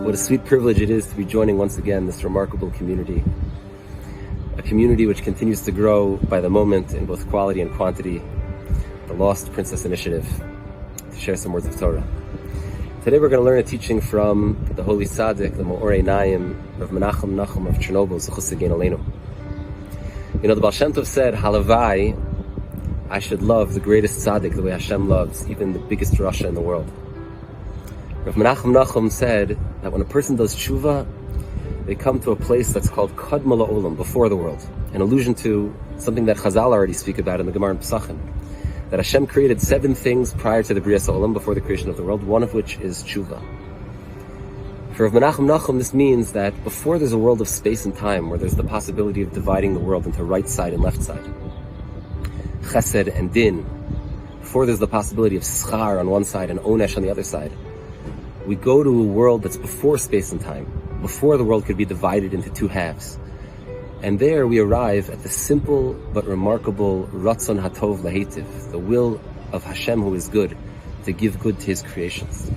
What a sweet privilege it is to be joining once again this remarkable community. A community which continues to grow by the moment in both quality and quantity. The Lost Princess Initiative, to share some words of Torah. Today we're going to learn a teaching from the Holy Tzaddik, the HaMeor SheBah, Rav Nachum of Chernobyl, Zechus Hagein Aleinu. You know, the Baal Shem Tov said, Halavai, I should love the greatest tzaddik the way Hashem loves, even the biggest Rasha in the world. Rav Nachum said that when a person does Teshuva, they come to a place that's called Kadma La'olam, before the world, an allusion to something that Chazal already speak about in the Gemara and Pesachim, that Hashem created 7 things prior to the Bria Olam, before the creation of the world, one of which is Teshuva. For Rav Nachum, this means that before there's a world of space and time, where there's the possibility of dividing the world into right side and left side, Chesed and Din, before there's the possibility of Schar on one side and Onesh on the other side, we go to a world that's before space and time, before the world could be divided into 2 halves. And there we arrive at the simple but remarkable Ratzon HaTov Lahetiv, the will of Hashem who is good, to give good to His creations.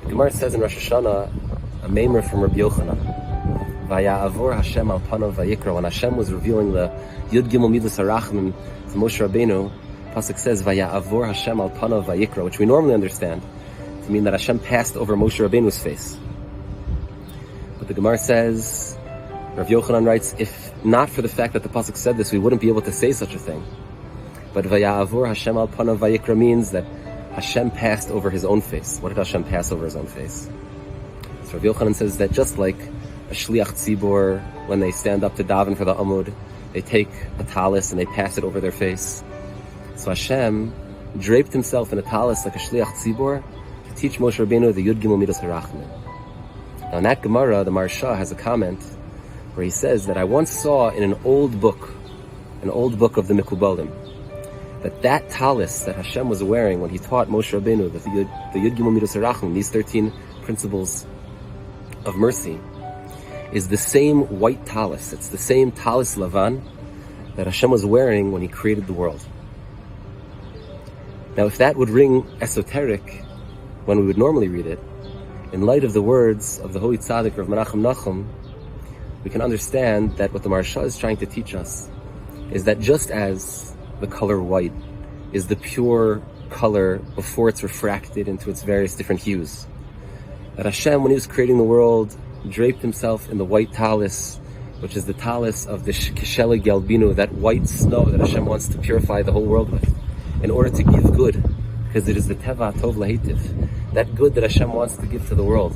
The Gemara says in Rosh Hashanah, a maimer from Rabbi Yochanan, Vaya'avor Hashem al panav vayikra, when Hashem was revealing the Yud Gimel Midas HaRachman to Moshe Rabbeinu, Pasuk says, Vaya'avor Hashem al panav vayikra, which we normally understand to mean that Hashem passed over Moshe Rabbeinu's face. But the Gemara says, Rav Yochanan writes, if not for the fact that the Pasuk said this, we wouldn't be able to say such a thing. But Vaya'avor Hashem al panav vayikra means that Hashem passed over His own face. What did Hashem pass over His own face? So Rav Yochanan says that just like a Shliach Tzibor, when they stand up to daven for the Amud, they take a talis and they pass it over their face. So Hashem draped Himself in a talis like a Shliach Tzibor, teach Moshe Rabbeinu the Yud Gimel Midas HaRachman. Now in that Gemara, the Maharsha has a comment where he says that I once saw in an old book of the Mikubalim, that talis that Hashem was wearing when He taught Moshe Rabbeinu the Yud Gimel Midas HaRachman, these 13 principles of mercy, is the same white talis. It's the same talis lavan that Hashem was wearing when He created the world. Now if that would ring esoteric when we would normally read it, in light of the words of the Holy Tzaddik Rav Nachum, we can understand that what the Maharsha is trying to teach us is that just as the color white is the pure color before it's refracted into its various different hues, that Hashem, when He was creating the world, draped Himself in the white talis, which is the talis of the Kishele Gelbinu, that white snow that Hashem wants to purify the whole world with, in order to give good, because it is the Teva Tov Lahetiv, that good that Hashem wants to give to the world,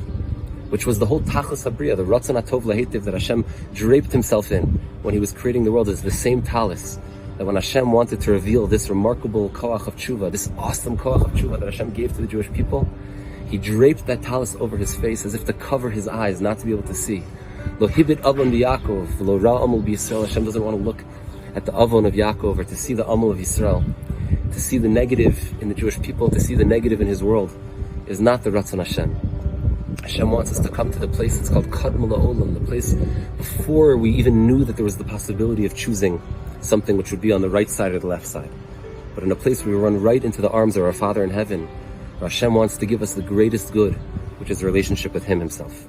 which was the whole Tachlis HaBriya, the Ratzon HaTov Lahetiv that Hashem draped Himself in when He was creating the world, is the same talis that when Hashem wanted to reveal this remarkable Koach of Teshuva, this awesome Koach of Teshuva that Hashem gave to the Jewish people, He draped that talis over His face as if to cover His eyes, not to be able to see. Lo hibit avon b'Yakov, lo ra amul b'Yisrael. Hashem doesn't want to look at the avon of Yaakov, or to see the amul of Yisrael, to see the negative in the Jewish people, to see the negative in His world, is not the Ratzon Hashem. Hashem wants us to come to the place that's called Kadma La'olam, the place before we even knew that there was the possibility of choosing something which would be on the right side or the left side. But in a place where we run right into the arms of our Father in heaven, where Hashem wants to give us the greatest good, which is a relationship with Him Himself.